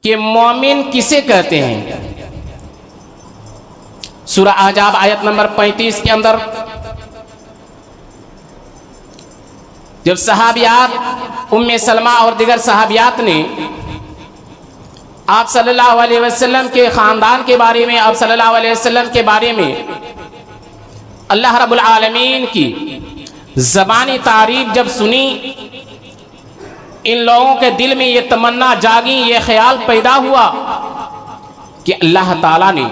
कि मोमिन किसे कहते हैं। सूरह अहज़ाब आयत नंबर 35 के अंदर जब सहाबियात उम्मे सलमा और दिगर सहाबियात ने आप सल्लल्लाहु अलैहि वसल्लम के ख़ानदान के बारे में, आप सल्लल्लाहु अलैहि वसल्लम के बारे में अल्लाह रब्बुल आलमीन की ज़बानी तारीफ जब सुनी, इन लोगों के दिल में ये तमन्ना जागी, ये ख्याल पैदा हुआ कि अल्लाह ताला ने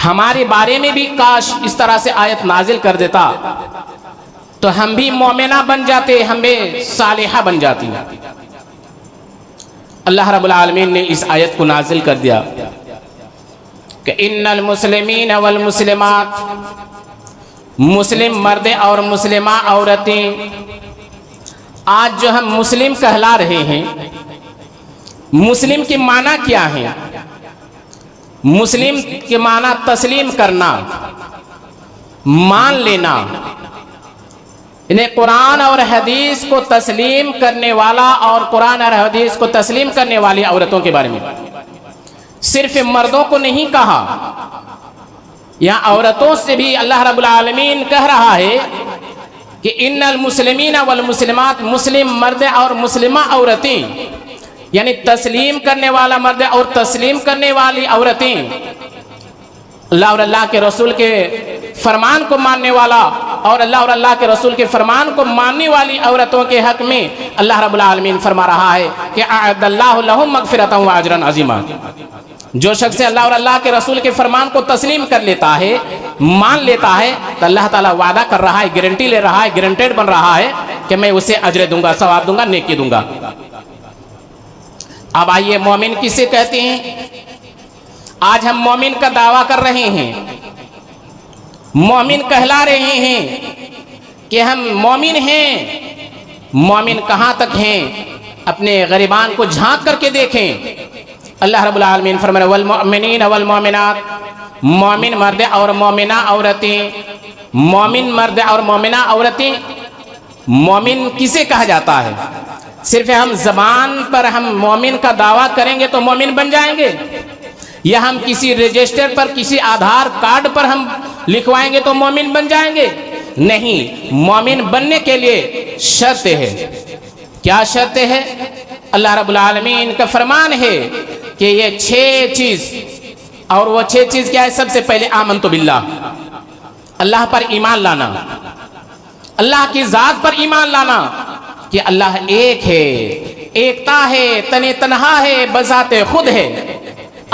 हमारे बारे में भी काश इस तरह से आयत नाजिल कर देता तो हम भी मोमिना बन जाते, हम भी सालिहा बन जाती। अल्लाह रब्बुल आलमीन ने इस आयत को नाजिल कर दिया कि इन्नल मुस्लिमीन वल मुस्लिमात, मुस्लिम मर्द और मुस्लिमा औरतें। आज जो हम मुस्लिम कहला रहे हैं, मुस्लिम की माना क्या है? मुस्लिम के माना तस्लीम करना, मान लेना। इन्हें कुरान और हदीस को तस्लीम करने वाला और कुरान और हदीस को तस्लीम करने वाली औरतों के बारे में सिर्फ मर्दों को नहीं कहा, यहाँ औरतों से भी अल्लाह रब्बुल आलमीन कह रहा है कि इन्नल मुस्लिमीन वल मुस्लिमात, मुस्लिम मर्द और मुस्लिमा औरतें, यानी तस्लीम करने वाला मर्द और तस्लीम करने वाली औरतें, अल्लाह और अल्लाह के रसूल के फरमान को मानने वाला और अल्लाह और अल्लाह के रसूल के फरमान को मानने वाली औरतों के हक में अल्लाह रब्बुल आलमीन फरमा रहा है कि अअद्दल्लाहु लहुम मगफिरतन व अजरन अज़ीमा। जो शख्स अल्लाह और अल्लाह के रसूल के फरमान को तस्लीम कर लेता है, मान लेता है, तो अल्लाह ताला वादा कर रहा है, गारंटी ले रहा है, गारंटेड बन रहा है कि मैं उसे अजर दूंगा, सवाब दूंगा, नेकी दूंगा। अब आइए, मोमिन किसे कहते हैं? आज हम मोमिन का दावा कर रहे हैं, मोमिन कहला रहे हैं कि हम मोमिन हैं। मोमिन कहाँ तक हैं? अपने गरीबान को झांक करके देखें। अल्लाह रब्बुल आलमीन फरमाया वल मुमिनीन वल मुमिनात, मोमिन मर्द और मोमिना औरतें। मोमिन मर्द और मोमिना औरतें, मोमिन किसे कहा जाता है? सिर्फ हम जबान पर हम मोमिन का दावा करेंगे तो मोमिन बन जाएंगे, या हम किसी रजिस्टर पर, किसी आधार कार्ड पर हम लिखवाएंगे तो मोमिन बन जाएंगे? नहीं, मोमिन बनने के लिए शर्त है। क्या शर्त है? अल्लाह रब्बुल आलमीन का फरमान है कि ये 6 चीज, और वो 6 चीज क्या है? सबसे पहले आमनतु बिल्लाह, अल्लाह पर ईमान लाना, अल्लाह की जात पर ईमान लाना कि अल्लाह एक है, एकता है, तने तनहा है, बजाते खुद है।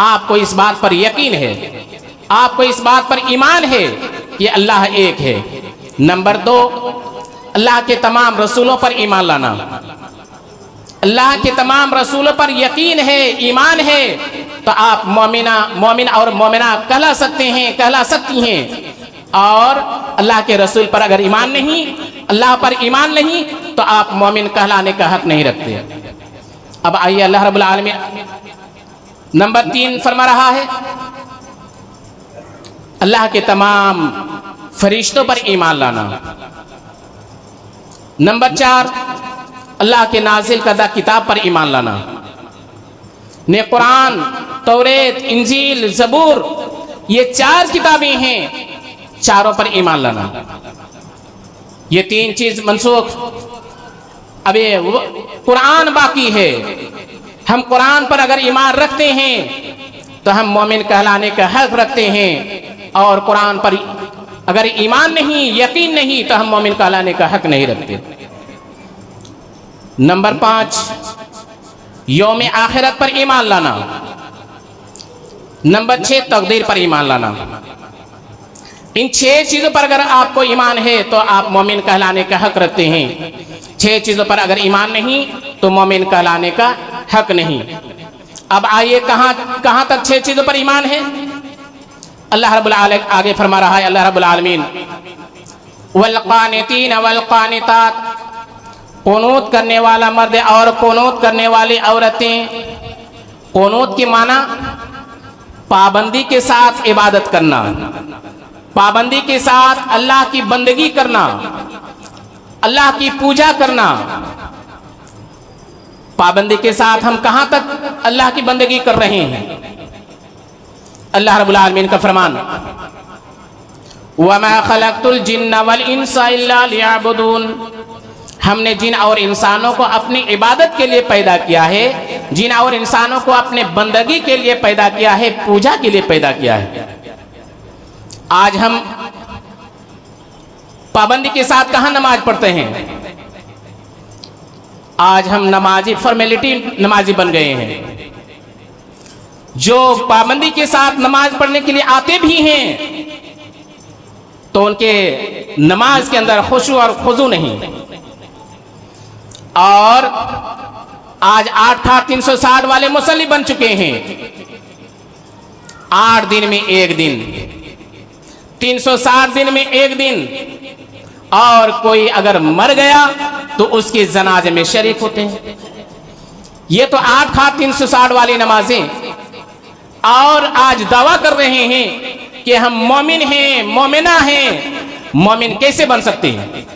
आपको इस बात पर यकीन है, आपको इस बात पर ईमान है कि अल्लाह एक है। नंबर 2, अल्लाह के तमाम रसूलों पर ईमान लाना। अल्लाह के तमाम रसूलों पर यकीन है, ईमान है, तो आप मोमिन और मोमिना कहला सकते हैं, कहला सकती हैं। और अल्लाह के रसूल पर अगर ईमान नहीं, अल्लाह पर ईमान नहीं, तो आप मोमिन कहलाने का हक नहीं रखते। अब आइए, अल्लाह रब्बुल आलमीन नंबर 3 फरमा रहा है अल्लाह के तमाम फरिश्तों पर ईमान लाना। नंबर 4, अल्लाह के नाजिल करदा किताब पर ईमान लाना। ने कुरान, तौरेत, इंजील, ज़बूर, ये 4 किताबें हैं, चारों पर ईमान लाना। ये 3 चीज मनसूख, अब ये कुरान बाकी है। हम कुरान पर अगर ईमान रखते हैं तो हम मोमिन कहलाने का हक रखते हैं, और कुरान पर अगर ईमान नहीं, यकीन नहीं, तो हम मोमिन कहलाने का हक नहीं रखते। नंबर 5, यौम आखिरत पर ईमान लाना। नंबर 6, तकदीर पर ईमान लाना। इन 6 चीजों पर अगर आपको ईमान है तो आप मोमिन कहलाने का हक रखते हैं। 6 चीजों पर अगर ईमान नहीं तो मोमिन कहलाने का हक नहीं। अब आइए, कहां तक 6 चीजों पर ईमान है? अल्लाह रब्बुल आलमीन आगे फरमा रहा है, अल्लाह रब्बुल आलमीन वल कानितीन वल कानितात, कुनूत करने वाला मर्द और कुनूत करने वाली औरतें। कुनूत की माना पाबंदी के साथ इबादत करना, पाबंदी के साथ अल्लाह की बंदगी करना, अल्लाह की पूजा करना। पाबंदी के साथ हम कहाँ तक अल्लाह की बंदगी कर रहे हैं। अल्लाह रब्बुल आलमीन का फरमान, वमा खलक़तुल जिन्ना वल इंसा इल्ला लियअबुदून, हमने जिन और इंसानों को अपनी इबादत के लिए पैदा किया है, जिन और इंसानों को अपने बंदगी के लिए पैदा किया है, पूजा के लिए पैदा किया है। आज हम पाबंदी के साथ कहाँ नमाज पढ़ते हैं? आज हम नमाजी फॉर्मेलिटी नमाजी बन गए हैं। जो पाबंदी के साथ नमाज पढ़ने के लिए आते भी हैं तो उनके नमाज के अंदर खुशू और खुजू नहीं। और आज 8/360 वाले मुसल्ली बन चुके हैं। 8 दिन में एक दिन, 360 दिन में एक दिन, और कोई अगर मर गया तो उसके जनाजे में शरीक होते हैं। ये तो 8/360 वाली नमाजें, और आज दावा कर रहे हैं कि हम मोमिन हैं, मोमिना हैं। मोमिन कैसे बन सकते हैं?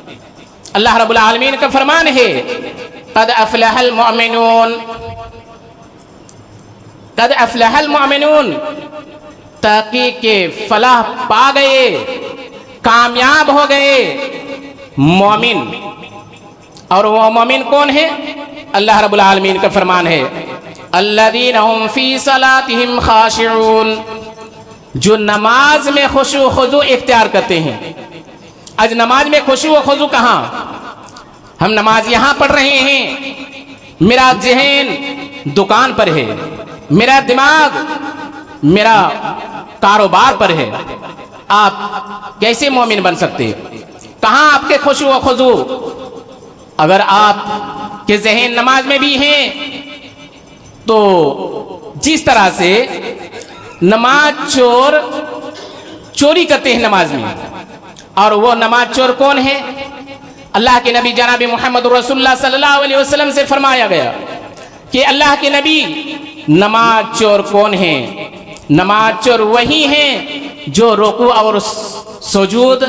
अल्लाह रब्बुल आलमीन का फरमान है, क़द अफ़लहल मुअमिनून, क़द अफ़लहल मुअमिनून, ताकि के फलाह पा गए, कामयाब हो गए मोमिन। और वो मोमिन कौन है? अल्लाह रब्बुल आलमीन का फरमान है, अल्लज़ीना हुम फ़ी सलातिहिम ख़ाशिऊन, जो नमाज में खुशू खुजू इख्तियार करते हैं। आज नमाज में खुशू खुजू कहाँ? हम नमाज यहाँ पढ़ रहे हैं, मेरा ज़हन दुकान पर है, मेरा दिमाग मेरा कारोबार पर है। आप कैसे मोमिन बन सकते? कहाँ आपके खुशू व खुजू? अगर आप के ज़हन नमाज में भी हैं तो जिस तरह से नमाज चोर चोरी करते हैं नमाज में, और वो नमाज चोर कौन है? अल्लाह के नबी जनाब मोहम्मद रसूलुल्लाह सल्लल्लाहु अलैहि वसल्लम से फरमाया गया कि अल्लाह के नबी, नमाज चोर कौन है? नमाज चोर वही हैं जो रुकू और सुजूद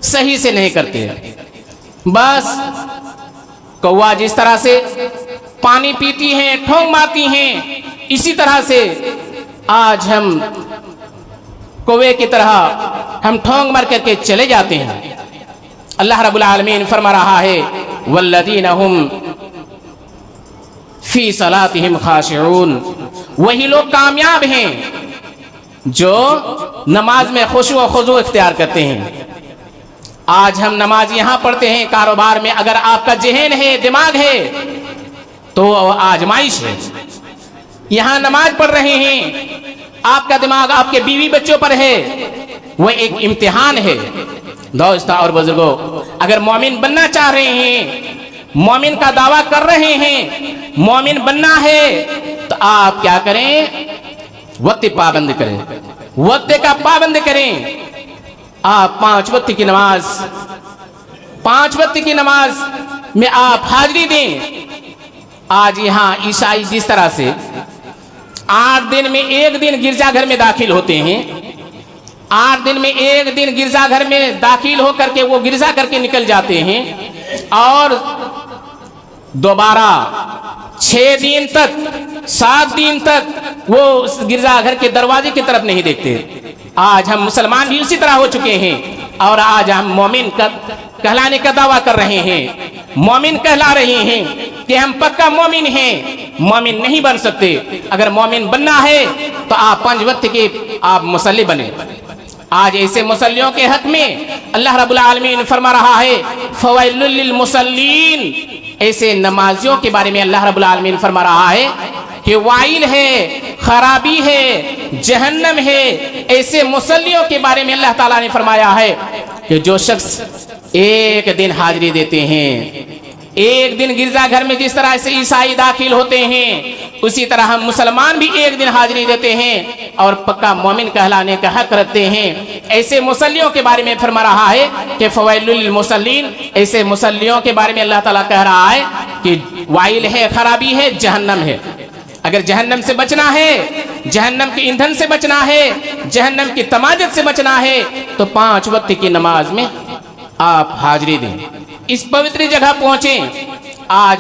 सही से नहीं करते। बस कौवा जिस तरह से पानी पीती हैं, ठोंग मारती हैं, इसी तरह से आज हम कौवे की तरह हम ठोंग मार करके चले जाते हैं। अल्लाह रब्बुल आलमीन फरमा रहा है, वल्लज़ीना हुम फ़ी सलातिहिम ख़ाशिऊन, वही लोग कामयाब हैं जो नमाज में खुशू व खुजू इख्तियार करते हैं। आज हम नमाज यहाँ पढ़ते हैं, कारोबार में अगर आपका ज़हन है, दिमाग है, तो आजमाइश है। यहाँ नमाज पढ़ रहे हैं, आपका दिमाग आपके बीवी बच्चों पर है, वह एक इम्तिहान है। दोस्तों और बुजुर्गों, अगर मोमिन बनना चाह रहे हैं, मोमिन का दावा कर रहे हैं, मोमिन बनना है, तो आप क्या करें? वक्त पाबंद करें, वक्त का पाबंद करें। आप 5 वक्त की नमाज, 5 वक्त की नमाज में आप हाजिरी दें। आज यहाँ ईसाई जिस तरह से 8 दिन में एक दिन गिरजाघर में दाखिल होते हैं, 8 दिन में एक दिन गिरजाघर में दाखिल होकर के वो गिरजा करके निकल जाते हैं, और दोबारा 6 दिन तक, 7 दिन तक वो उस गिरजाघर के दरवाजे की तरफ नहीं देखते। आज हम मुसलमान भी उसी तरह हो चुके हैं, और आज हम मोमिन कहलाने का दावा कर रहे हैं, मोमिन कहला रहे हैं कि हम पक्का मोमिन हैं। मोमिन नहीं बन सकते। अगर मोमिन बनना है तो आप 5 वक्त के आप मुसल्ली बने। आज ऐसे मुसल्लियों के हक में अल्लाह रब्बुल आलमीन फरमा रहा है, फवैलुल लिल मुसल्लीन, ऐसे नमाजियों के बारे में अल्लाह रब्बुल आलमीन फरमा रहा है कि वाइल है, खराबी है, जहन्नम है। ऐसे मुसल्लियों के बारे में अल्लाह ताला ने फरमाया है कि जो शख्स एक दिन हाजिरी देते हैं, एक दिन गिरजाघर में जिस तरह से ईसाई दाखिल होते हैं, उसी तरह हम मुसलमान भी एक दिन हाजिरी देते हैं और पक्का मोमिन कहलाने का हक रखते हैं। ऐसे मुसल्लियों के बारे में फरमा रहा है कि फवैलुल लिल मुसल्लीन, ऐसे मुसल्लियों के बारे में अल्लाह ताला कह रहा है कि वाइल है, खराबी है, जहन्नम है। अगर जहन्नम से बचना है, जहन्नम के ईंधन से बचना है, जहन्नम की तमाजत से बचना है, तो 5 वक्त की नमाज में आप हाजिरी दें। इस पवित्र जगह पहुंचे, आज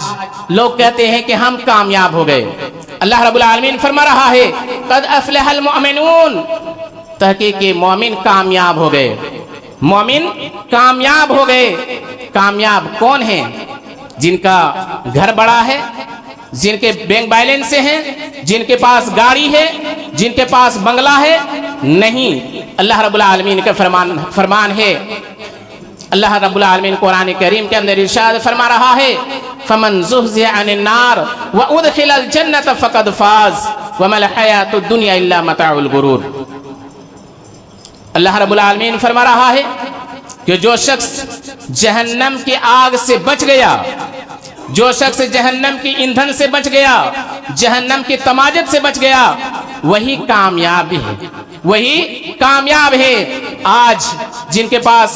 लोग कहते हैं कि हम कामयाब हो गए। अल्लाह रब्बुल आलमीन फरमा रहा है कद अफ़लहल मुअमिनून, तहकीकी मोमिन कामयाब हो गए, मोमिन कामयाब हो गए। कामयाब कौन है? जिनका घर बड़ा है, जिनके बैंक बैलेंस हैं, जिनके पास गाड़ी है, जिनके पास बंगला है। नहीं, अल्लाह रब्बुल आलमीन का फरमान है। अल्लाह रब्बुल आलमीन कुरान करीम के अंदर इरशाद फरमा रहा है फमन ज़ुहज़िह अनिन नार व उदखिलल जन्नत फ़क़द फ़ाज़ व मल हयातुद दुनिया इल्ला मताउल गुरूर। अल्लाह रब्बुल आलमीन फरमा रहा है कि जो शख्स जहन्नम की आग से बच गया, जो शख्स जहन्नम की ईंधन से बच गया, जहन्नम की तमाजत से बच गया, वही कामयाब है, वही कामयाब है। आज जिनके पास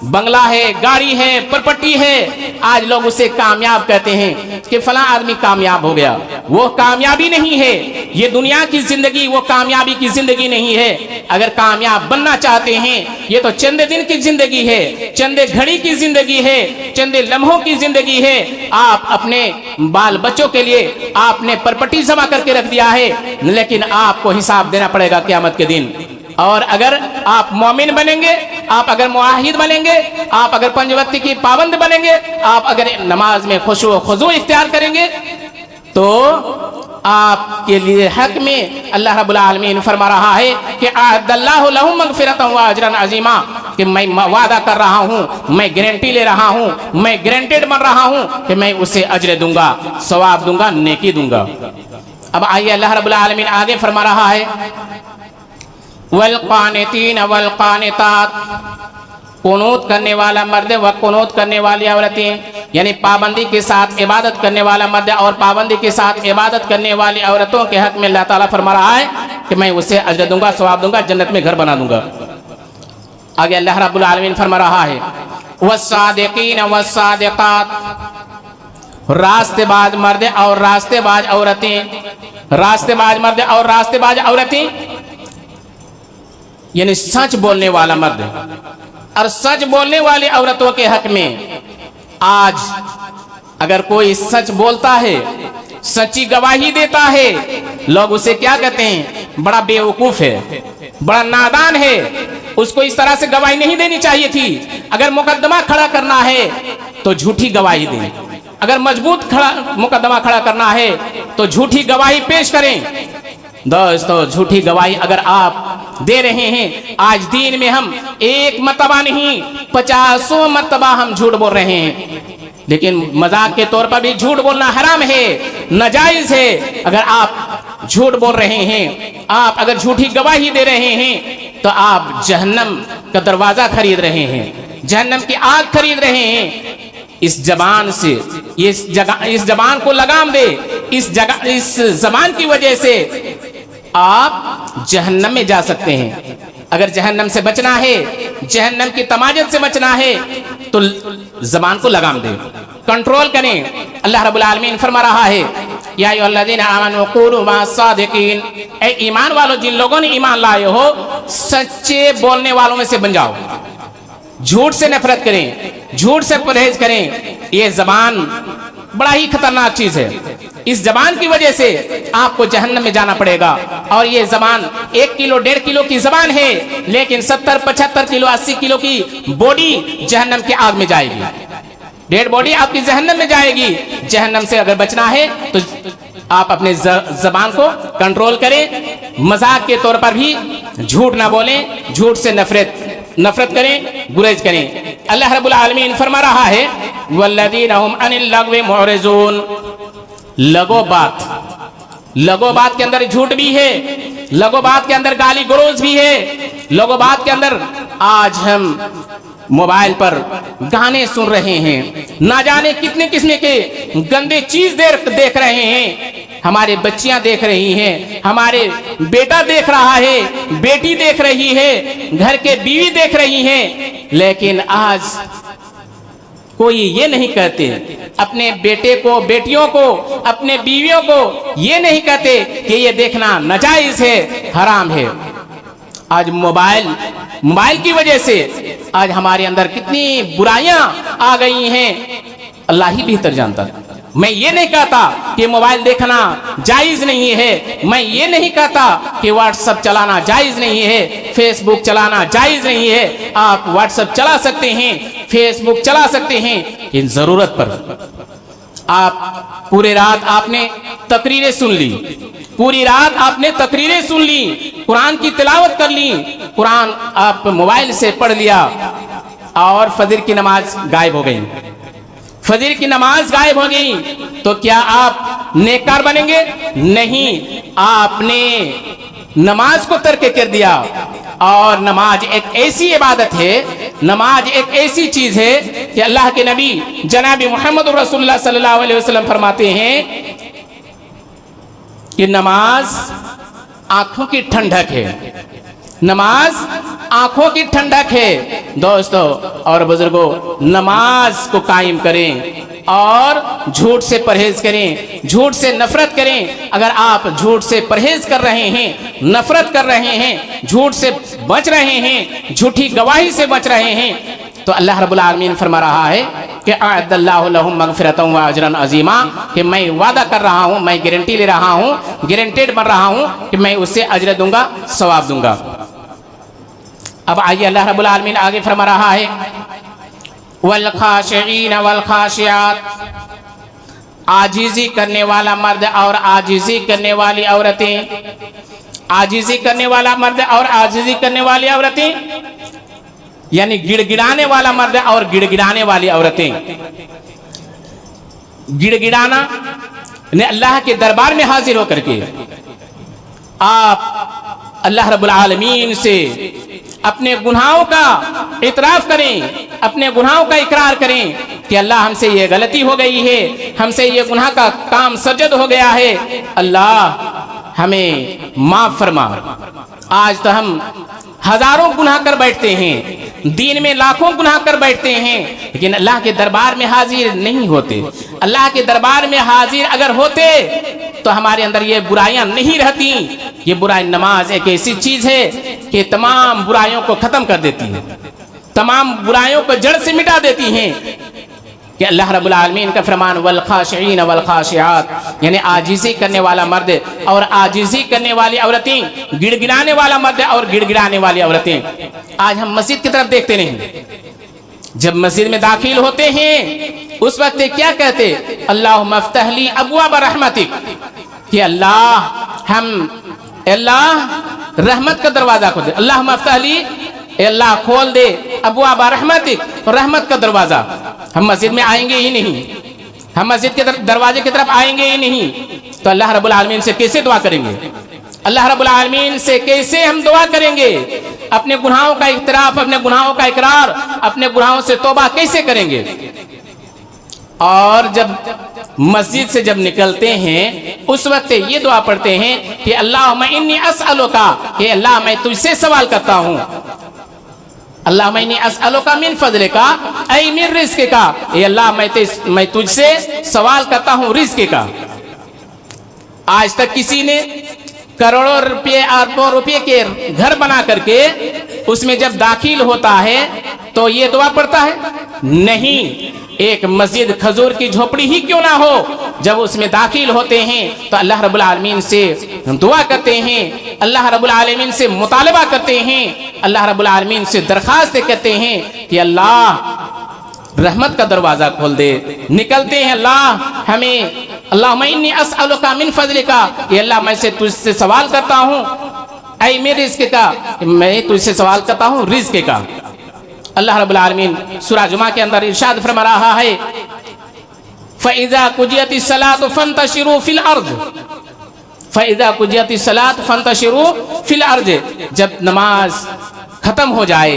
बंगला है, गाड़ी है, प्रॉपर्टी है, आज लोग उसे कामयाब कहते हैं कि फला आदमी कामयाब हो गया। वो कामयाबी नहीं है, ये दुनिया की जिंदगी वो कामयाबी की जिंदगी नहीं है। अगर कामयाब बनना चाहते हैं, ये तो चंद दिन की जिंदगी है, चंद घड़ी की जिंदगी है, चंद लम्हों की जिंदगी है। आप अपने बाल बच्चों के लिए आपने प्रॉपर्टी जमा करके रख दिया है, लेकिन आपको हिसाब देना पड़ेगा क़यामत के दिन। और अगर आप मोमिन बनेंगे, आप अगर मुआहिद बनेंगे, आप अगर पंज वक्त की पाबंद बनेंगे, आप अगर नमाज में खुशू खुजू इख्तियार करेंगे, तो आपके लिए हक में अल्लाह रब्बुल आलमीन फरमा रहा है कि अअद्दल्लाहु लहुम मगफिरतन व अजरन अज़ीमा, कि मैं वादा कर रहा हूँ, मैं गारंटी ले रहा हूँ, मैं गारंटेड बन रहा हूँ कि मैं उसे अजर दूंगा, सवाब दूंगा, नेकी दूंगा। अब आइए अल्लाह रब्बुल आलमीन आगे फरमा रहा है वल क़ानितीन वल क़ानितात, कुनूत करने वाला मर्द व कुनूत करने वाली औरतें, यानी पाबंदी के साथ इबादत करने वाला मर्द और पाबंदी के साथ इबादत करने वाली औरतों के हक में अल्लाह ताला फरमा रहा है कि मैं उसे अजर दूंगा, सवाब दूंगा, जन्नत में घर बना दूंगा। आगे अल्लाह रब्बुल आलमीन फरमा रहा है वस्सादिकीन वस्सादिकात, रास्तेबाज मर्द और रास्तेबाज औरतें, रास्तेबाज मर्द और रास्तेबाज औरतें यानी सच बोलने वाला मर्द और सच बोलने वाली औरतों के हक में आज अगर कोई सच बोलता है, सच्ची गवाही देता है, लोग उसे क्या कहते हैं? बड़ा बेवकूफ है, बड़ा नादान है, उसको इस तरह से गवाही नहीं देनी चाहिए थी। अगर मुकदमा खड़ा करना है तो झूठी गवाही दें, अगर मजबूत मुकदमा खड़ा करना है तो झूठी गवाही पेश करें। दोस्तों, झूठी गवाही अगर आप दे रहे हैं, आज दीन में हम एक मर्तबा नहीं 50 मर्तबा हम झूठ बोल रहे हैं, लेकिन मजाक के तौर पर भी झूठ बोलना हराम है, नाजायज है। अगर आप झूठ बोल रहे हैं, आप अगर झूठी गवाही दे रहे हैं, तो आप जहन्नम का दरवाजा खरीद रहे हैं, जहन्नम की आग खरीद रहे हैं। इस जबान से, इस जबान को लगाम दे, इस जबान की वजह से आप जहन्नम में जा सकते हैं। अगर जहन्नम से बचना है, जहन्नम की तमाजत से बचना है, तो जबान को लगाम दे, कंट्रोल करें। अल्लाह रब्बुल आलमीन फरमा रहा है या अय्युहल्लज़ीना आमनू कूलू मअस-सादिकीन, ऐ ईमान वालों, जिन लोगों ने ईमान लाए हो, सच्चे बोलने वालों में से बन जाओ। झूठ से नफरत करें, झूठ से परहेज करें। ये जबान बड़ा ही खतरनाक चीज है। इस जबान की वजह से आपको जहन्नम में जाना पड़ेगा। और ये जबान 1 किलो 1.5 किलो की जबान है, लेकिन 70 75 किलो 80 किलो की बॉडी जहन्नम की आग में जाएगी, डेड बॉडी आपकी जहन्नम में जाएगी। जहन्नम से अगर बचना है तो आप अपने जबान को कंट्रोल करें, मजाक के तौर पर भी झूठ ना बोलें, झूठ से नफरत करें, गुरेज करें। अल्लाह रब्बुल आलमीन फरमा रहा है वल्लज़ीना हुम अनिल लग़्वी मुअरिज़ून, लगो बात के अंदर झूठ भी है, लगो बात के अंदर गाली गलौज भी है, लगो बात के अंदर आज हम मोबाइल पर गाने सुन रहे हैं, ना जाने कितने किस्म के गंदे चीज देख रहे हैं। हमारे बच्चियां देख रही हैं, हमारे बेटा देख रहा है, बेटी देख रही है, घर के बीवी देख रही हैं, लेकिन आज कोई ये नहीं कहते अपने बेटे को, बेटियों को, अपने बीवियों को ये नहीं कहते कि ये देखना नाजायज है, हराम है। आज मोबाइल की वजह से आज हमारे अंदर कितनी बुराइयां आ गई हैं, अल्लाह ही बेहतर जानता है। मैं ये नहीं कहता कि मोबाइल देखना जायज नहीं है, मैं ये नहीं कहता कि व्हाट्सएप चलाना जायज नहीं है, फेसबुक चलाना जायज नहीं है। आप व्हाट्सएप चला सकते हैं, फेसबुक चला सकते हैं, इन जरूरत पर। आप पूरे रात आपने तकरीरें सुन ली, पूरी रात आपने तकरीरें सुन ली, कुरान की तिलावत कर ली, कुरान आप मोबाइल से पढ़ लिया और फजर की नमाज गायब हो गई, फजर की नमाज गायब हो गई, तो क्या आप नेककार बनेंगे? नहीं, आपने नमाज को तर्क कर दिया। और नमाज एक ऐसी इबादत है, नमाज एक ऐसी चीज है कि अल्लाह के नबी जनाब मोहम्मद रसूलुल्लाह सल्लल्लाहु अलैहि वसल्लम फरमाते हैं कि नमाज आंखों की ठंडक है, नमाज आंखों की ठंडक है। दोस्तों और बुजुर्गों, नमाज को कायम करें और झूठ से परहेज करें, झूठ से नफरत करें। अगर आप झूठ से परहेज कर रहे हैं, नफरत कर रहे हैं, झूठ से बच रहे हैं, झूठी गवाही से बच रहे हैं, तो अल्लाह रब्बुल आलमीन फरमा रहा है कि अअद्दल्लाहु लहुम मगफिरतन व अजरन अजीमा, कि मैं वादा कर रहा हूं, मैं गारंटी ले रहा हूं, गारंटेड बन रहा हूं कि मैं उससे अजर दूंगा, सवाब दूंगा। अब आइए अल्लाह रब्बुल आलमीन आगे फरमा रहा है वल खाशिईन वल खाशियात, आजिज़ी करने वाला मर्द और आजिज़ी करने वाली औरतें, आजिज़ी करने वाला मर्द और आजिज़ी करने वाली औरतें, यानी गिड़गिड़ाने वाला मर्द और गिड़गिड़ाने वाली औरतें। गिड़गिड़ाना ने अल्लाह के दरबार में हाजिर होकर के आप अल्लाह रब्बुल आलमीन से अपने गुनाहों का इतराफ करें, अपने गुनाहों का इकरार करें कि अल्लाह हमसे ये गलती हो गई है, हमसे ये गुनाह का काम सजद हो गया है, अल्लाह हमें माफ फरमा। आज तो हम हजारों गुनाह कर बैठते हैं, दिन में लाखों गुनाह कर बैठते हैं, लेकिन अल्लाह के दरबार में हाजिर नहीं होते। अल्लाह के दरबार में हाजिर अगर होते तो हमारे अंदर ये बुराइयां नहीं रहती। ये बुराई, नमाज एक ऐसी चीज है कि तमाम बुराइयों को खत्म कर देती है, तमाम बुराइयों को जड़ से मिटा देती हैं। कि अल्लाह रब्बुल आलमीन का फरमान वल खाशिईन वल खाशियात, यानी आजिज़ी करने वाला मर्द और आजिज़ी करने वाली औरतें, गिड़गिड़ाने वाला मर्द और गिड़गिड़ाने वाली औरतें। आज हम मस्जिद की तरफ देखते नहीं, जब मस्जिद में दाखिल होते हैं उस वक्त क्या कहते? अल्लाहुम्मा अफ्तहली अबवाब रहमतिक, कि अल्लाह रहमत का दरवाजा खोल दे, अल्लाहुम्मा अफ्तहली, अल्लाह खोल दे अबवाब रहमतिक, रहमत का दरवाजा। हम मस्जिद में आएंगे ही नहीं, हम मस्जिद के दरवाजे की तरफ आएंगे ही नहीं, तो अल्लाह रब्बुल आलमीन से कैसे दुआ करेंगे? अल्लाह रब्बुल आलमीन से कैसे हम दुआ करेंगे? अपने गुनाहों का इतराफ, अपने गुनाहों का इकरार, अपने गुनाहों से तौबा कैसे करेंगे? और जब मस्जिद से जब निकलते हैं उस वक्त ये दुआ पढ़ते हैं कि अल्लाहुम्मा इन्नी अस्अलुका, कि अल्लाह मैं तुझसे सवाल करता हूँ, अल्लाहुम्मा इन्नी अस्अलुका मिन फज़लिका ऐ मिन रिज़्क़िका, ये अल्लाह मैं तुझसे सवाल करता हूँ रिज़्क़ का। आज तक किसी ने करोड़ों रुपये, अरबों रुपये के घर बना करके उसमें जब दाखिल होता है तो ये दुआ पढ़ता है? नहीं। एक मस्जिद खजूर की झोपड़ी ही क्यों ना हो, जब उसमें दाखिल होते हैं तो अल्लाह रब्बुल आलमीन से दुआ करते हैं, अल्लाह रब्बुल आलमीन से मुतालबा करते हैं, अल्लाह रब्बुल आलमीन से दरखास्त करते हैं कि अल्लाह रहमत का दरवाजा खोल दे। निकलते हैं अल्लाह हमें, अल्लाहुम्मा इन्नी अस्अलुका मिन फज़लिका, ये अल्लाह मैं से तुझसे सवाल करता हूँ, ऐ मेरे रिज़्क़ का, मैं तुझसे सवाल करता हूँ रिज़्क़ का। अल्लाह रब्बुल आलमीन सूरह जुमा के अंदर इरशाद फरमा रहा है फ़इज़ा कुजियतिस सलातु फंतशिरू फिल अर्ज़, फ़इज़ा कुजियतिस सलातु फंतशिरू फिल अर्ज़, जब नमाज खत्म हो जाए,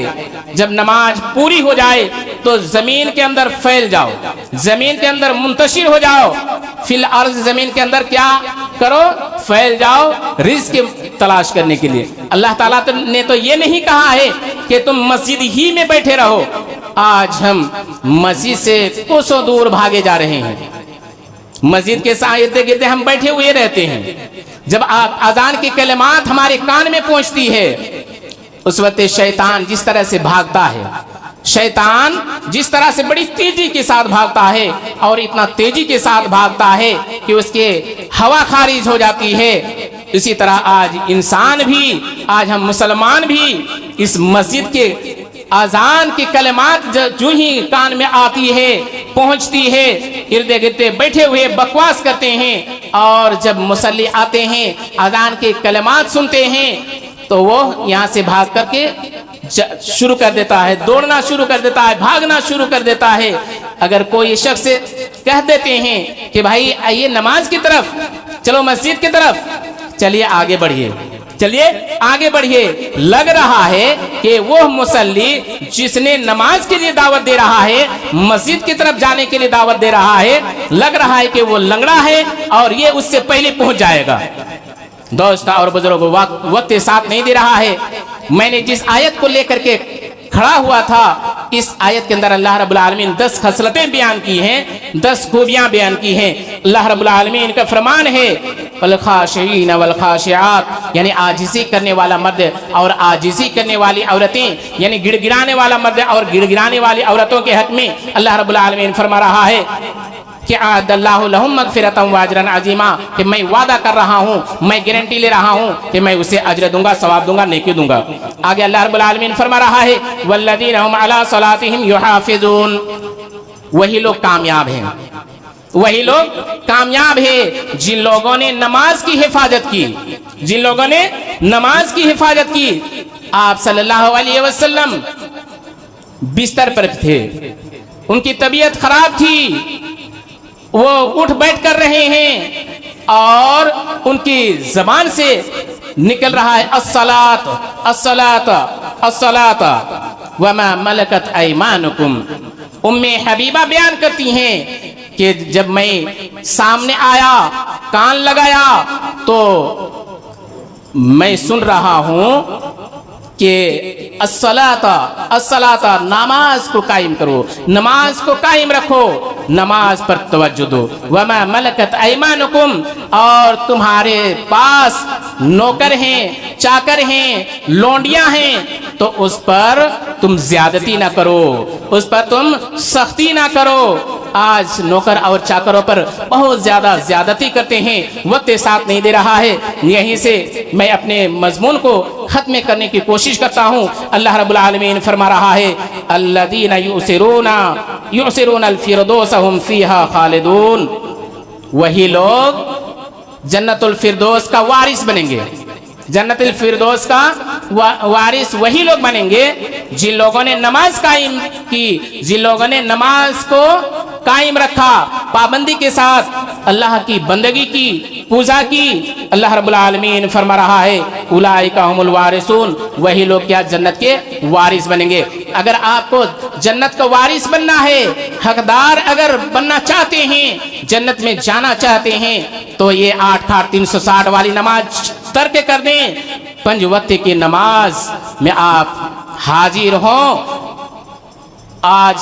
जब नमाज पूरी हो जाए तो जमीन के अंदर फैल जाओ, जमीन के अंदर मुंतशिर हो जाओ। फिल अर्ज़, जमीन के अंदर क्या करो? फैल जाओ रिज़्क़ तलाश करने के लिए। अल्लाह ताला ने तो ये नहीं कहा है कि तुम मस्जिद ही में बैठे रहो। आज हम मस्जिद से कोसों दूर भागे जा रहे हैं, मस्जिद के इर्द गिर्द हम बैठे हुए रहते हैं। जब अजान की कलिमात हमारे कान में पहुंचती है उस वक्त शैतान जिस तरह से भागता है, शैतान जिस तरह से बड़ी तेजी के साथ भागता है और इतना तेजी के साथ भागता है कि उसके हवा खारिज हो जाती है, इसी तरह आज इंसान भी, आज हम मुसलमान भी इस मस्जिद के अजान की कलमात जो ही कान में आती है, पहुंचती है, इर्द गिर्द बैठे हुए बकवास करते हैं, और जब मुसल्ली आते हैं अजान के कलमात सुनते हैं तो वो यहाँ से भाग करके शुरू कर देता है, दौड़ना शुरू कर देता है, भागना शुरू कर देता है। अगर कोई शख्स कह देते हैं कि भाई आइए नमाज की तरफ, चलो मस्जिद की तरफ, चलिए आगे बढ़िए, चलिए आगे बढ़िए, लग रहा है कि वो मुसल्ली जिसने नमाज के लिए दावत दे रहा है, मस्जिद की तरफ जाने के लिए दावत दे रहा है, लग रहा है कि वो लंगड़ा है और ये उससे पहले पहुंच जाएगा। दोस्त और बुजुर्गों, वक्त साथ नहीं दे रहा है। मैंने जिस आयत को लेकर के खड़ा हुआ था, इस आयत के अंदर अल्लाह रब्बुल आलमीन 10 खसलतें बयान की हैं, 10 खूबियां बयान की हैं। अल्लाह रब्बुल आलमीन का फरमान है वल खाशिईन वल खाशिआत, यानी आजिज़ी करने वाला मर्द और आजिज़ी करने वाली औरतें, यानी गिड़गिड़ाने वाला मर्द और गिड़गिड़ाने वाली औरतों के हक में अल्लाह रब्बुल आलमीन फरमा रहा है कि आदल्लाहु लहुम मगफिरतम व अजरन अज़ीमा, कि मैं वादा कर रहा हूँ, मैं गारंटी ले रहा हूँ कि मैं उसे अजर दूंगा, सवाब दूंगा, नेकी दूंगा। आगे अल्लाह रब्बुल आलमीन फरमा रहा है वल्लज़ीना हुम अला सलातिहिम युहाफ़िज़ून, वही लोग कामयाब हैं, वही लोग कामयाब है जिन लोगों ने नमाज की हिफाजत की, जिन लोगों ने नमाज की हिफाजत की। आप सल्लल्लाहु अलैहि वसल्लम बिस्तर पर थे, उनकी तबीयत खराब थी, वो उठ बैठ कर रहे हैं और उनकी जबान से निकल रहा है अस्सलात अस्सलात अस्सलात वमा मलकत ऐमानुकुम। उम्मे हबीबा बयान करती हैं कि जब मैं सामने आया, कान लगाया, तो मैं सुन रहा हूं कि अस्सलाता अस्सलाता, नमाज को कायम करो, नमाज को कायम रखो, नमाज पर तवज्जो दो। वमा मलकत ऐमानुकुम, और तुम्हारे पास नौकर हैं, चाकर हैं, लौंडियां हैं, तो उस पर तुम ज्यादती ना करो, उस पर तुम सख्ती ना करो। आज नौकर और चाकरों पर बहुत ज्यादा ज्यादती करते हैं, वक्त साथ नहीं दे रहा है। यहीं से मैं अपने मजमून को खत्म करने की कोशिश करता हूँ। अल्लाह रब्बुल आलमीन फरमा रहा है अल्लज़ीना युसिरून अल फिरदौस हुम फीहा खालिदून, वही लोग जन्नतुल फिरदौस का वारिस बनेंगे, जन्नतुल फिरदौस का वारिस वही लोग बनेंगे जिन लोगों ने नमाज कायम की, जिन लोगों ने नमाज को कायम रखा, पाबंदी के साथ अल्लाह की बंदगी की, पूजा की। अल्लाह रब्बुल आलमीन फरमा रहा है उलाइका हुमुल वारिसून, वही लोग क्या जन्नत के वारिस बनेंगे। अगर आपको जन्नत का वारिस बनना है, हकदार अगर बनना चाहते हैं, जन्नत में जाना चाहते हैं, तो ये 8-360 वाली नमाज तर्क कर दें, 5 वक्त की नमाज में आप हाजिर हों। आज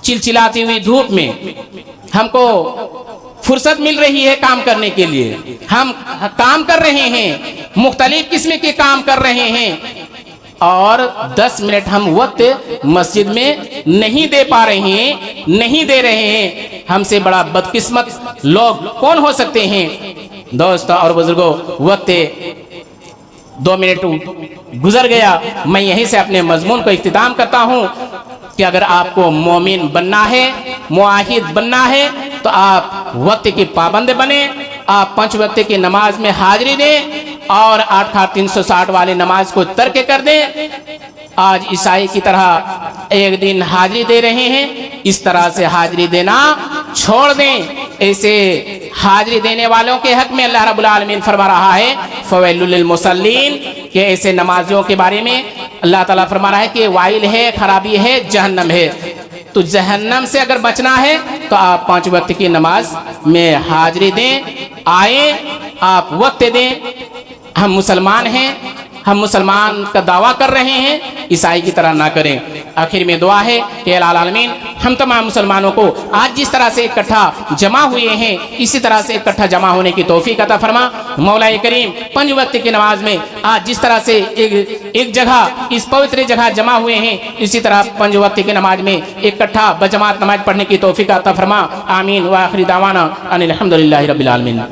चिलचिलाती हुई धूप में हमको फुर्सत मिल रही है काम करने के लिए, हम काम कर रहे हैं, मुख्तलिफ किस्म के काम कर रहे हैं, और 10 मिनट हम वक्त मस्जिद में नहीं दे पा रहे हैं, नहीं दे रहे हैं। हमसे बड़ा बदकिस्मत लोग कौन हो सकते हैं। दोस्तों और बुजुर्गों, वक्त 2 मिनट गुजर गया। मैं यहीं से अपने मजमून को इख्तिताम करता हूँ कि अगर आपको मोमिन बनना है, मुआहिद बनना है, तो आप वक्त की पाबंद बने, आप 5 वक्त की नमाज में हाजिरी दें और 8-360 वाले नमाज को तर्क कर दें। आज ईसाई की तरह एक दिन हाजिरी दे रहे हैं, इस तरह से हाजिरी देना छोड़ दें। ऐसे हाजिरी देने वालों के हक में अल्लाह रब्बुल आलमीन फरमा रहा है फवैलुल लिल मुसल्लीन, कि ऐसे नमाजियों के बारे में अल्लाह ताला फरमा रहा है कि वाइल है, खराबी है, जहन्नम है। तो जहन्नम से अगर बचना है तो आप 5 वक्त की नमाज में हाजिरी दें, आए, आप वक्त दें। हम मुसलमान हैं, हम मुसलमान का दावा कर रहे हैं, ईसाई की तरह ना करें। आखिर में दुआ है कि अल्लाह आलमीन हम तमाम मुसलमानों को आज जिस तरह से इकट्ठा जमा हुए हैं इसी तरह से इकट्ठा जमा होने की तौफीक अता फरमा। मौला करीम 5 वक्त की नमाज में आज जिस तरह से एक जगह इस पवित्र जगह जमा हुए हैं इसी तरह 5 वक्त की नमाज में इकट्ठा बजमात नमाज पढ़ने की तौफीक अता फरमा। आमीन व आखिरी दावाना अनिल हम्दुलिल्लाहि रब्बिल आलमीन।